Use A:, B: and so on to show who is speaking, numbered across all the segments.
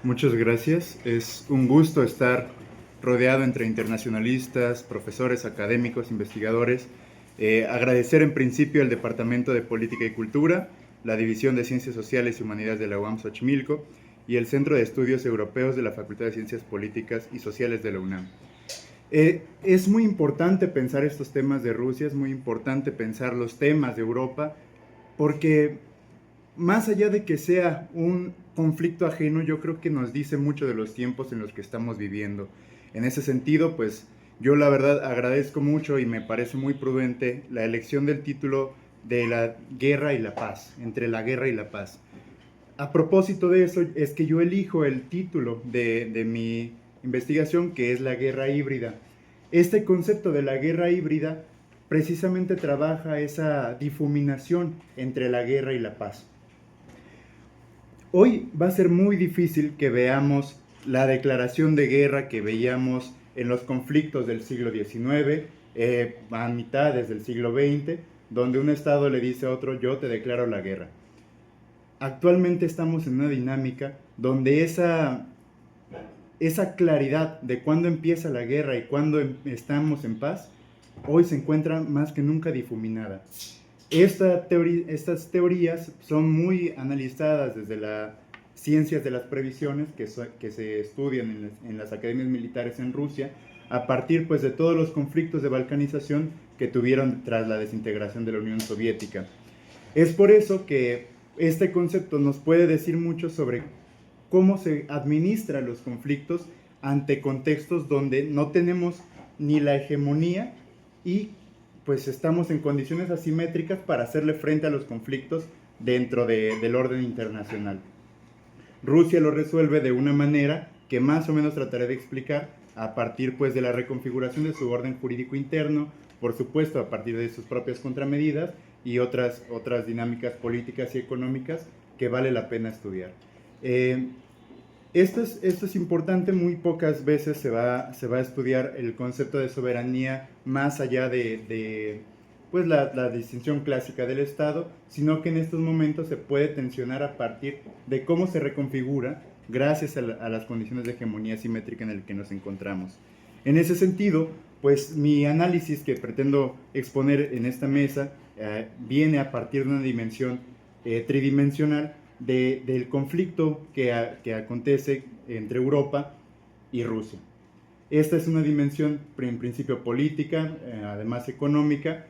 A: Muchas gracias. Es un gusto estar rodeado entre internacionalistas, profesores, académicos, investigadores. Agradecer en principio al Departamento de Política y Cultura, la División de Ciencias Sociales y Humanidades de la UAM Xochimilco y el Centro de Estudios Europeos de la Facultad de Ciencias Políticas y Sociales de la UNAM. Es muy importante pensar estos temas de Rusia, es muy importante pensar los temas de Europa, porque más allá de que sea un conflicto ajeno, yo creo que nos dice mucho de los tiempos en los que estamos viviendo. En ese sentido, pues yo la verdad agradezco mucho y me parece muy prudente la elección del título de la guerra y la paz, entre la guerra y la paz. A propósito de eso, es que yo elijo el título de mi investigación, que es la guerra híbrida. Este concepto de la guerra híbrida precisamente trabaja esa difuminación entre la guerra y la paz. Hoy va a ser muy difícil que veamos la declaración de guerra que veíamos en los conflictos del siglo XIX, a mitades del siglo XX, donde un Estado le dice a otro: yo te declaro la guerra. Actualmente estamos en una dinámica donde esa claridad de cuándo empieza la guerra y cuándo estamos en paz, hoy se encuentra más que nunca difuminada. Estas teorías son muy analizadas desde las ciencias de las previsiones que se estudian en las academias militares en Rusia, a partir pues de todos los conflictos de balcanización que tuvieron tras la desintegración de la Unión Soviética. Es por eso que este concepto nos puede decir mucho sobre cómo se administran los conflictos ante contextos donde no tenemos ni la hegemonía y pues estamos en condiciones asimétricas para hacerle frente a los conflictos dentro del orden internacional. Rusia lo resuelve de una manera que más o menos trataré de explicar a partir pues de la reconfiguración de su orden jurídico interno, por supuesto a partir de sus propias contramedidas y otras dinámicas políticas y económicas que vale la pena estudiar. Esto es importante, muy pocas veces se va a estudiar el concepto de soberanía más allá de pues la distinción clásica del Estado, sino que en estos momentos se puede tensionar a partir de cómo se reconfigura gracias a las condiciones de hegemonía simétrica en el que nos encontramos. En ese sentido, pues mi análisis que pretendo exponer en esta mesa viene a partir de una dimensión tridimensional del conflicto que acontece entre Europa y Rusia. Esta es una dimensión en principio política, además económica,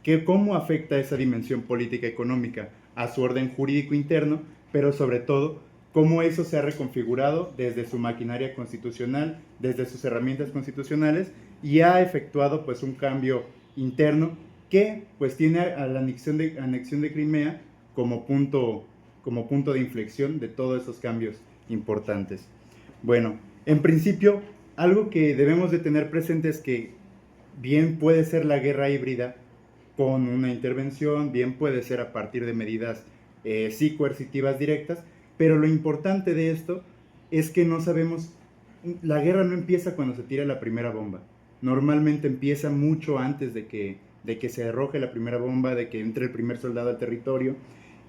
A: que cómo afecta esa dimensión política económica a su orden jurídico interno, pero sobre todo cómo eso se ha reconfigurado desde su maquinaria constitucional, desde sus herramientas constitucionales, y ha efectuado pues un cambio interno que pues tiene a la anexión de Crimea como punto de inflexión de todos esos cambios importantes. Bueno, en principio, algo que debemos de tener presente es que bien puede ser la guerra híbrida con una intervención, bien puede ser a partir de medidas sí coercitivas directas, pero lo importante de esto es que no sabemos, la guerra no empieza cuando se tira la primera bomba, normalmente empieza mucho antes de que se arroje la primera bomba, de que entre el primer soldado al territorio,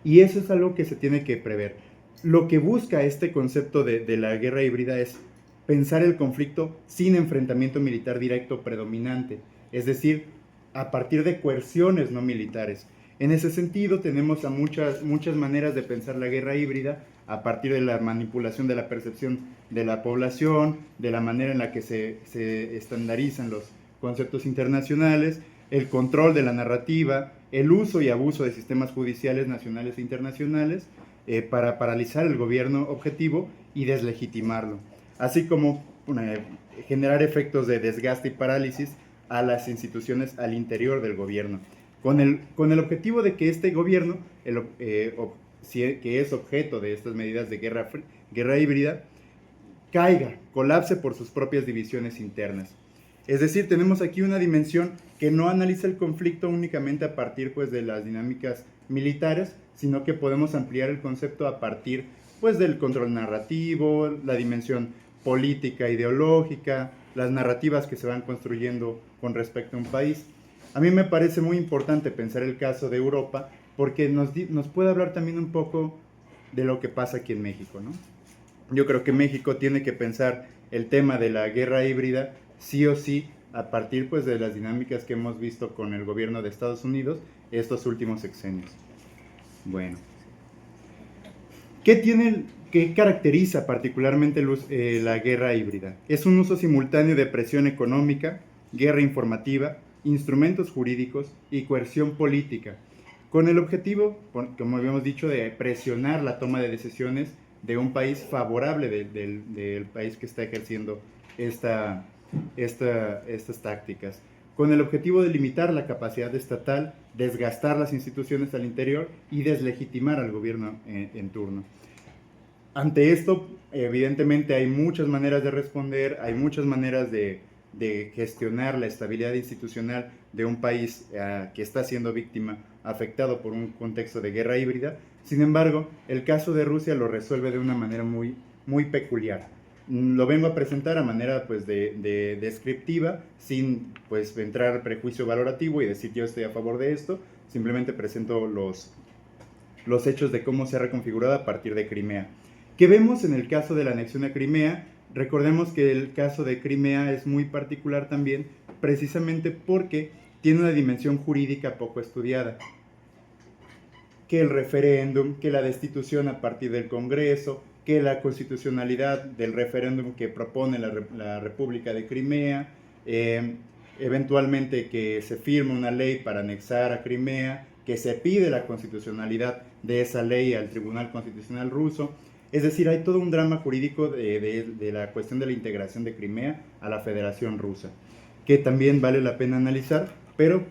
A: y eso es algo que se tiene que prever. Lo que busca este concepto de la guerra híbrida es pensar el conflicto sin enfrentamiento militar directo predominante, es decir, a partir de coerciones no militares. En ese sentido, tenemos a muchas maneras de pensar la guerra híbrida a partir de la manipulación de la percepción de la población, de la manera en la que se estandarizan los conceptos internacionales, el control de la narrativa, el uso y abuso de sistemas judiciales nacionales e internacionales para paralizar el gobierno objetivo y deslegitimarlo, así como generar efectos de desgaste y parálisis a las instituciones al interior del gobierno, con el objetivo de que este gobierno, que es objeto de estas medidas de guerra híbrida, colapse por sus propias divisiones internas. Es decir, tenemos aquí una dimensión que no analiza el conflicto únicamente a partir pues, de las dinámicas militares, sino que podemos ampliar el concepto a partir pues, del control narrativo, la dimensión política, ideológica, las narrativas que se van construyendo con respecto a un país. A mí me parece muy importante pensar el caso de Europa porque nos puede hablar también un poco de lo que pasa aquí en México, ¿no? Yo creo que México tiene que pensar el tema de la guerra híbrida sí o sí a partir pues de las dinámicas que hemos visto con el gobierno de Estados Unidos estos últimos sexenios. Bueno, ¿qué caracteriza particularmente la guerra híbrida? Es un uso simultáneo de presión económica, guerra informativa, instrumentos jurídicos y coerción política, con el objetivo, como habíamos dicho, de presionar la toma de decisiones de un país favorable del país que está ejerciendo estas tácticas, con el objetivo de limitar la capacidad estatal, desgastar las instituciones al interior y deslegitimar al gobierno en turno. Ante esto, evidentemente hay muchas maneras de responder, hay muchas maneras de gestionar la estabilidad institucional de un país que está siendo víctima, afectado por un contexto de guerra híbrida. Sin embargo, el caso de Rusia lo resuelve de una manera muy, muy peculiar. Lo vengo a presentar a manera pues, de descriptiva, sin pues, entrar al prejuicio valorativo y decir yo estoy a favor de esto. Simplemente presento los hechos de cómo se ha reconfigurado a partir de Crimea. ¿Qué vemos en el caso de la anexión a Crimea? Recordemos que el caso de Crimea es muy particular también, precisamente porque tiene una dimensión jurídica poco estudiada. Que el referéndum, que la destitución a partir del Congreso, que la constitucionalidad del referéndum que propone la República de Crimea, eventualmente que se firme una ley para anexar a Crimea, que se pide la constitucionalidad de esa ley al Tribunal Constitucional ruso. Es decir, hay todo un drama jurídico de la cuestión de la integración de Crimea a la Federación Rusa, que también vale la pena analizar, pero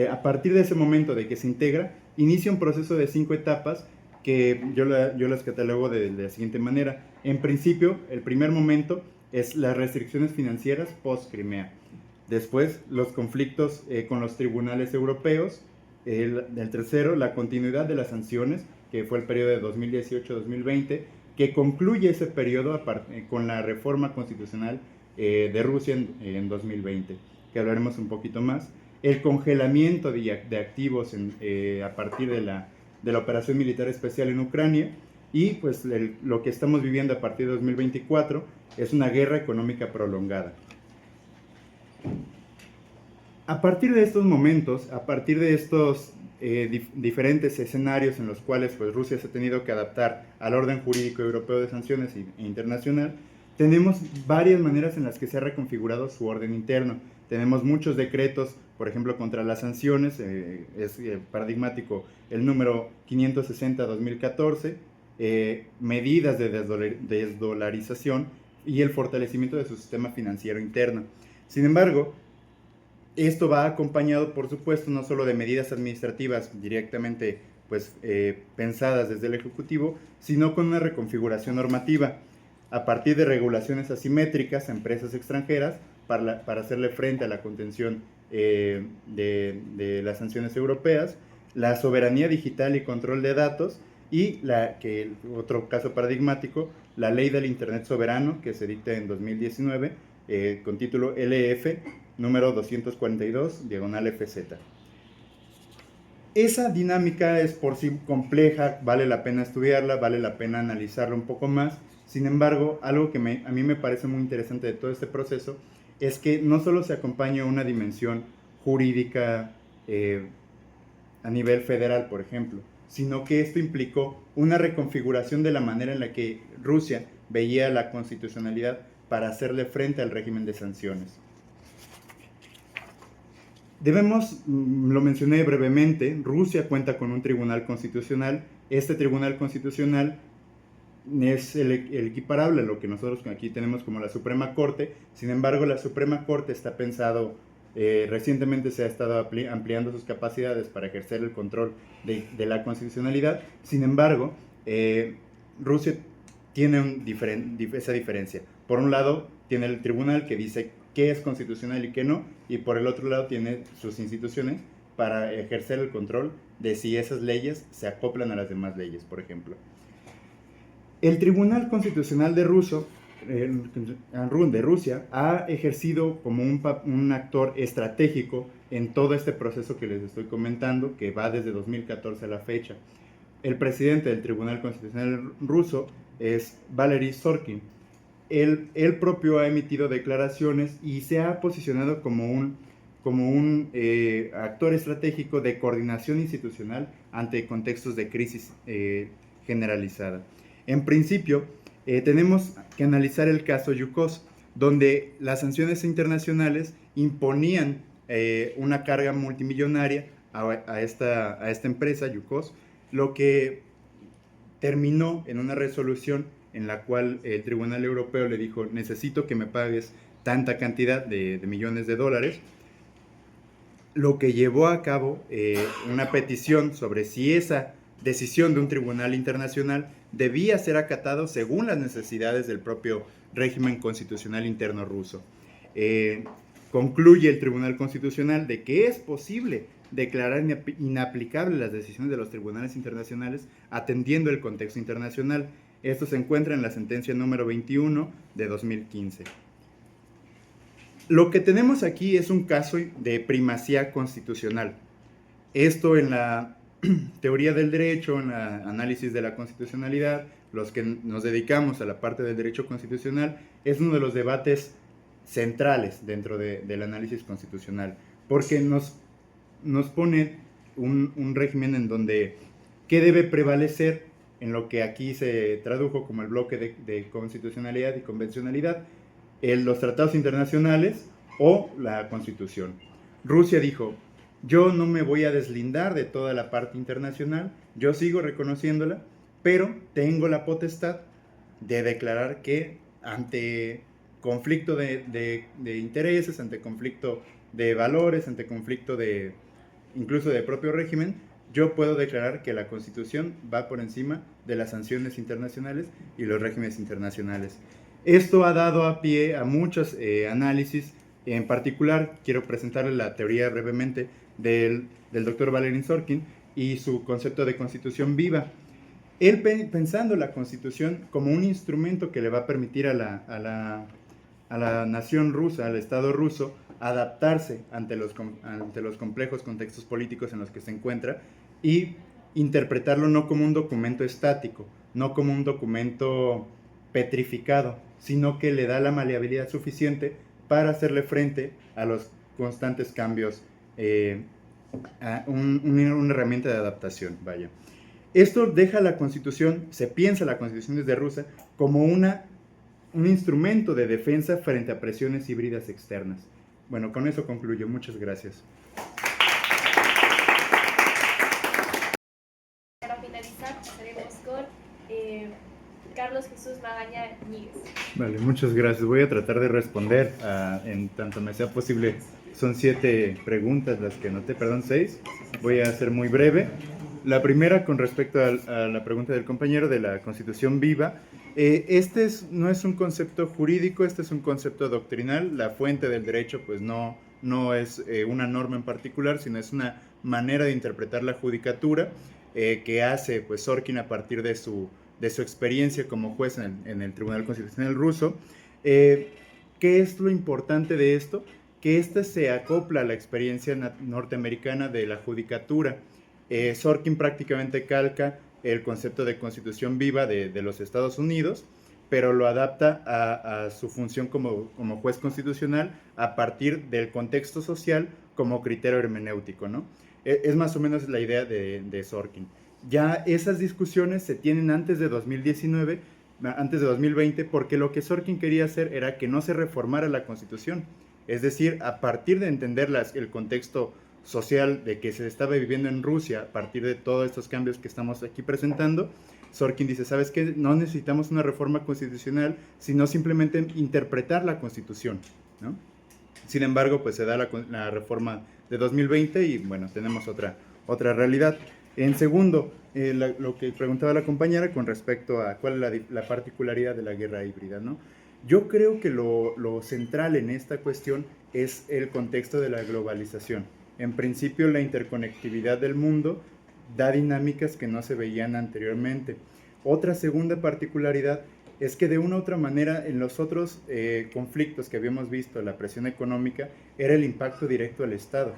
A: a partir de ese momento de que se integra, inicia un proceso de 5 etapas que yo las catalogo de la siguiente manera. En principio, el primer momento es las restricciones financieras post-Crimea. Después, los conflictos con los tribunales europeos. El tercero, la continuidad de las sanciones, que fue el periodo de 2018-2020, que concluye ese periodo con la reforma constitucional de Rusia en 2020, que hablaremos un poquito más. El congelamiento de activos a partir de la operación militar especial en Ucrania, y pues lo que estamos viviendo a partir de 2024 es una guerra económica prolongada. A partir de estos momentos, a partir de estos diferentes escenarios en los cuales pues, Rusia se ha tenido que adaptar al orden jurídico europeo de sanciones e internacional, tenemos varias maneras en las que se ha reconfigurado su orden interno. Tenemos muchos decretos, por ejemplo, contra las sanciones, es paradigmático el número 560-2014, medidas de desdolarización y el fortalecimiento de su sistema financiero interno. Sin embargo, esto va acompañado, por supuesto, no solo de medidas administrativas directamente pues, pensadas desde el Ejecutivo, sino con una reconfiguración normativa a partir de regulaciones asimétricas a empresas extranjeras para hacerle frente a la contención de las sanciones europeas, la soberanía digital y control de datos, y otro caso paradigmático, la ley del Internet soberano, que se dicta en 2019, con título LF número 242, diagonal FZ. Esa dinámica es por sí compleja, vale la pena estudiarla, vale la pena analizarla un poco más. Sin embargo, algo que a mí me parece muy interesante de todo este proceso es que no solo se acompaña una dimensión jurídica a nivel federal, por ejemplo, sino que esto implicó una reconfiguración de la manera en la que Rusia veía la constitucionalidad para hacerle frente al régimen de sanciones. Lo mencioné brevemente, Rusia cuenta con un tribunal constitucional. Este tribunal constitucional es el equiparable a lo que nosotros aquí tenemos como la Suprema Corte. Sin embargo, la Suprema Corte está pensado, recientemente se ha estado ampliando sus capacidades para ejercer el control de la constitucionalidad. Sin embargo, Rusia tiene esa diferencia. Por un lado, tiene el tribunal que dice qué es constitucional y qué no, y por el otro lado tiene sus instituciones para ejercer el control de si esas leyes se acoplan a las demás leyes, por ejemplo. El Tribunal Constitucional de Rusia ha ejercido como un actor estratégico en todo este proceso que les estoy comentando, que va desde 2014 a la fecha. El presidente del Tribunal Constitucional ruso es Valery Sorkin. Él propio ha emitido declaraciones y se ha posicionado como un actor estratégico de coordinación institucional ante contextos de crisis generalizada. En principio, tenemos que analizar el caso Yukos, donde las sanciones internacionales imponían una carga multimillonaria a esta empresa, Yukos, lo que terminó en una resolución en la cual el Tribunal Europeo le dijo: necesito que me pagues tanta cantidad de millones de dólares, lo que llevó a cabo una petición sobre si esa decisión de un tribunal internacional debía ser acatado según las necesidades del propio régimen constitucional interno ruso. Concluye el Tribunal Constitucional de que es posible declarar inaplicables las decisiones de los tribunales internacionales atendiendo el contexto internacional. Esto se encuentra en la sentencia número 21 de 2015. Lo que tenemos aquí es un caso de primacía constitucional. Esto en la teoría del derecho, en el análisis de la constitucionalidad, los que nos dedicamos a la parte del derecho constitucional, es uno de los debates centrales dentro del análisis constitucional, porque nos pone un régimen en donde qué debe prevalecer en lo que aquí se tradujo como el bloque de constitucionalidad y convencionalidad, los tratados internacionales o la Constitución. Rusia dijo: yo no me voy a deslindar de toda la parte internacional, yo sigo reconociéndola, pero tengo la potestad de declarar que ante conflicto de intereses, ante conflicto de valores, ante conflicto incluso de propio régimen, yo puedo declarar que la Constitución va por encima de las sanciones internacionales y los regímenes internacionales. Esto ha dado a pie a muchos análisis. En particular, quiero presentarles la teoría brevemente del doctor Valery Sorkin y su concepto de constitución viva. Él pensando la Constitución como un instrumento que le va a permitir a la nación rusa, al Estado ruso, adaptarse ante los complejos contextos políticos en los que se encuentra y interpretarlo no como un documento estático, no como un documento petrificado, sino que le da la maleabilidad suficiente para hacerle frente a los constantes cambios, una herramienta de adaptación, vaya. Esto deja la Constitución, se piensa la Constitución desde Rusia como un instrumento de defensa frente a presiones híbridas externas. Bueno, con eso concluyo. Muchas gracias.
B: Para finalizar, estaremos con Carlos Jesús Magaña Níguez.
A: Vale, muchas gracias. Voy a tratar de responder en tanto me sea posible. Son 7 preguntas las que anoté, perdón, 6. Voy a ser muy breve. La primera, con respecto a la pregunta del compañero de la Constitución viva. No es un concepto jurídico, este es un concepto doctrinal. La fuente del derecho pues no es una norma en particular, sino es una manera de interpretar la judicatura que hace pues Sorkin a partir de su experiencia como juez en el Tribunal Constitucional ruso. ¿Qué es lo importante de esto? Que este se acopla a la experiencia norteamericana de la judicatura. Sorkin prácticamente calca el concepto de constitución viva de los Estados Unidos, pero lo adapta a su función como juez constitucional a partir del contexto social como criterio hermenéutico, ¿no? Es más o menos la idea de Sorkin. Ya esas discusiones se tienen antes de 2019, antes de 2020, porque lo que Sorkin quería hacer era que no se reformara la Constitución. Es decir, a partir de entender el contexto social de que se estaba viviendo en Rusia, a partir de todos estos cambios que estamos aquí presentando, Sorkin dice: ¿sabes qué? No necesitamos una reforma constitucional, sino simplemente interpretar la Constitución, ¿no? Sin embargo, pues se da la reforma de 2020 y bueno, tenemos otra realidad. En segundo, lo que preguntaba la compañera con respecto a cuál es la particularidad de la guerra híbrida, ¿no? Yo creo que lo central en esta cuestión es el contexto de la globalización. En principio, la interconectividad del mundo da dinámicas que no se veían anteriormente. Otra segunda particularidad es que de una u otra manera en los otros conflictos que habíamos visto, la presión económica, era el impacto directo al Estado.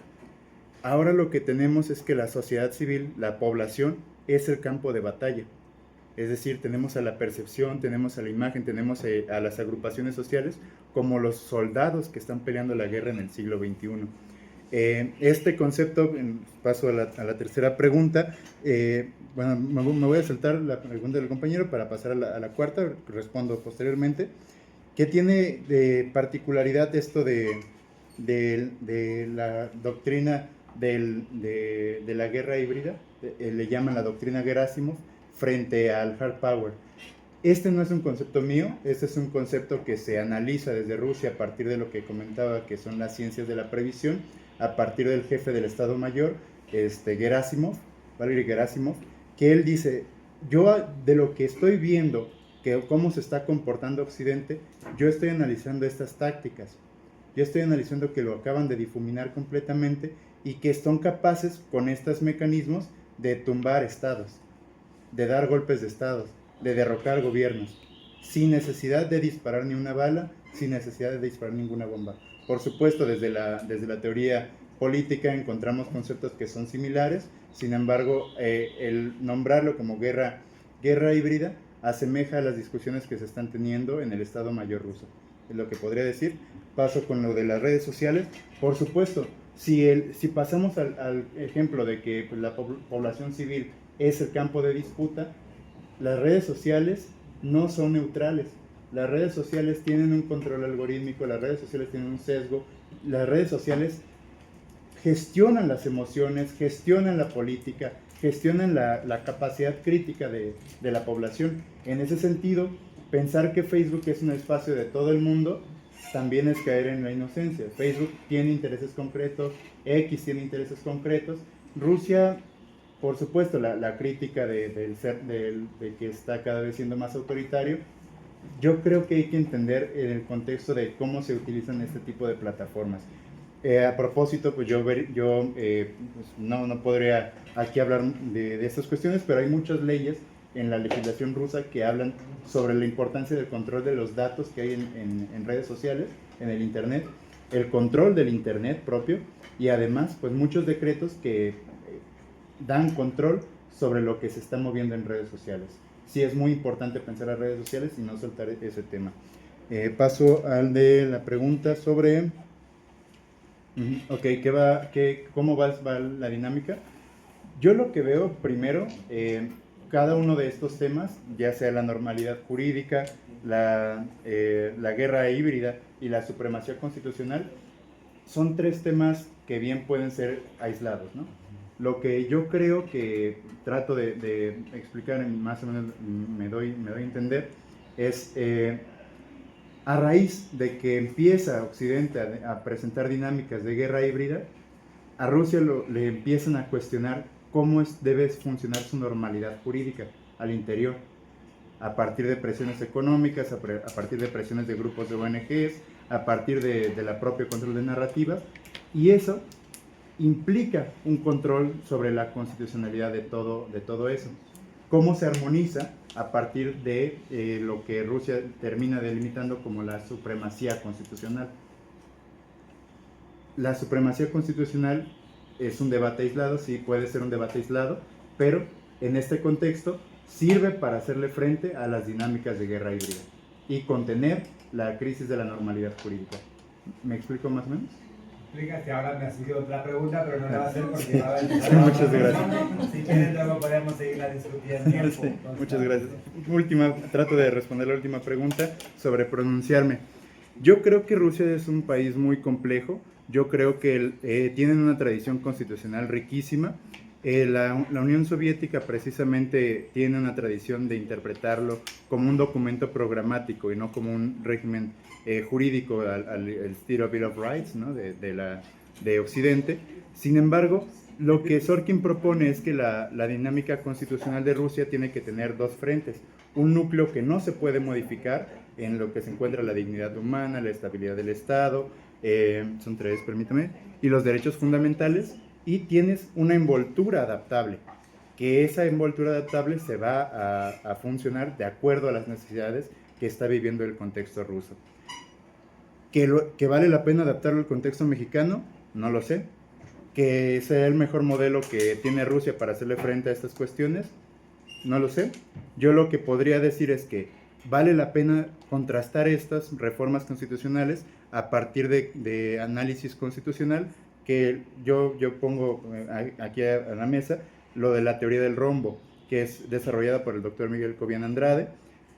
A: Ahora lo que tenemos es que la sociedad civil, la población, es el campo de batalla. Es decir, tenemos a la percepción, tenemos a la imagen, tenemos a las agrupaciones sociales como los soldados que están peleando la guerra en el siglo XXI. Este concepto, paso a la tercera pregunta, bueno, me voy a saltar la pregunta del compañero para pasar a la cuarta, respondo posteriormente. ¿Qué tiene de particularidad esto de la doctrina de la guerra híbrida? Le llaman la doctrina Gerasimov, frente al hard power. Este no es un concepto mío, este es un concepto que se analiza desde Rusia a partir de lo que comentaba, que son las ciencias de la previsión, a partir del jefe del Estado Mayor, Gerasimov, Valery Gerasimov, que él dice, yo de lo que estoy viendo, que cómo se está comportando Occidente, yo estoy analizando estas tácticas, yo estoy analizando que lo acaban de difuminar completamente y que son capaces con estos mecanismos de tumbar estados, de dar golpes de estados, de derrocar gobiernos, sin necesidad de disparar ni una bala, sin necesidad de disparar ninguna bomba. Por supuesto, desde la teoría política encontramos conceptos que son similares, sin embargo, el nombrarlo como guerra híbrida asemeja a las discusiones que se están teniendo en el Estado Mayor ruso. Es lo que podría decir. Paso con lo de las redes sociales. Por supuesto, si pasamos al ejemplo de que pues, la población civil es el campo de disputa, las redes sociales no son neutrales. Las redes sociales tienen un control algorítmico, las redes sociales tienen un sesgo, las redes sociales gestionan las emociones, gestionan la política, gestionan la capacidad crítica de la población. En ese sentido, pensar que Facebook es un espacio de todo el mundo también es caer en la inocencia. Facebook tiene intereses concretos, X tiene intereses concretos. Rusia, por supuesto, la crítica de que está cada vez siendo más autoritario. Yo creo que hay que entender el contexto de cómo se utilizan este tipo de plataformas. A propósito, pues pues no podría aquí hablar de estas cuestiones, pero hay muchas leyes en la legislación rusa que hablan sobre la importancia del control de los datos que hay en redes sociales, en el Internet, el control del Internet propio y además pues muchos decretos que dan control sobre lo que se está moviendo en redes sociales. Sí es muy importante pensar en redes sociales y no soltar ese tema. Paso al de la pregunta sobre... Ok, ¿cómo va la dinámica? Yo lo que veo primero, cada uno de estos temas, ya sea la normalidad jurídica, la guerra híbrida y la supremacía constitucional, son tres temas que bien pueden ser aislados, ¿no? Lo que yo creo que trato de explicar, más o menos me doy a entender, es a raíz de que empieza Occidente a presentar dinámicas de guerra híbrida, a Rusia le empiezan a cuestionar cómo debe funcionar su normalidad jurídica al interior, a partir de presiones económicas, a partir de presiones de grupos de ONGs, a partir de la propia control de narrativas, y eso implica un control sobre la constitucionalidad de todo eso. ¿Cómo se armoniza? A partir de lo que Rusia termina delimitando como la supremacía constitucional. La supremacía constitucional es un debate aislado, sí puede ser un debate aislado, pero en este contexto sirve para hacerle frente a las dinámicas de guerra híbrida y contener la crisis de la normalidad jurídica. ¿Me explico más o menos?
C: Explícate, ahora me ha sido otra pregunta, pero no la va a hacer porque va a haber...
A: Muchas gracias.
C: Si quieres, luego podemos seguirla discutiendo.
A: Sí, muchas gracias. Trato de responder la última pregunta sobre pronunciarme. Yo creo que Rusia es un país muy complejo. Yo creo que tienen una tradición constitucional riquísima. La Unión Soviética precisamente tiene una tradición de interpretarlo como un documento programático y no como un régimen jurídico al estilo Bill of Rights, ¿no? de Occidente. Sin embargo, lo que Sorkin propone es que la dinámica constitucional de Rusia tiene que tener dos frentes. Un núcleo que no se puede modificar, en lo que se encuentra la dignidad humana, la estabilidad del Estado, son tres, permítame, y los derechos fundamentales, y tienes una envoltura adaptable, que esa envoltura adaptable se va a funcionar de acuerdo a las necesidades que está viviendo el contexto ruso. ¿Que vale la pena adaptarlo al contexto mexicano? No lo sé. ¿Que sea el mejor modelo que tiene Rusia para hacerle frente a estas cuestiones? No lo sé. Yo lo que podría decir es que vale la pena contrastar estas reformas constitucionales a partir de análisis constitucional, que yo pongo aquí a la mesa lo de la teoría del rombo, que es desarrollada por el doctor Miguel Cobian Andrade,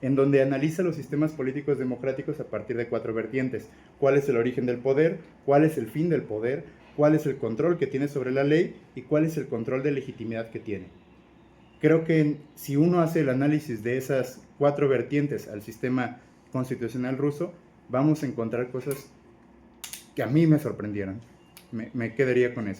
A: en donde analiza los sistemas políticos democráticos a partir de 4 vertientes. ¿Cuál es el origen del poder? ¿Cuál es el fin del poder? ¿Cuál es el control que tiene sobre la ley? ¿Y cuál es el control de legitimidad que tiene? Creo que si uno hace el análisis de esas 4 vertientes al sistema constitucional ruso, vamos a encontrar cosas que a mí me sorprendieron. Me quedaría con eso.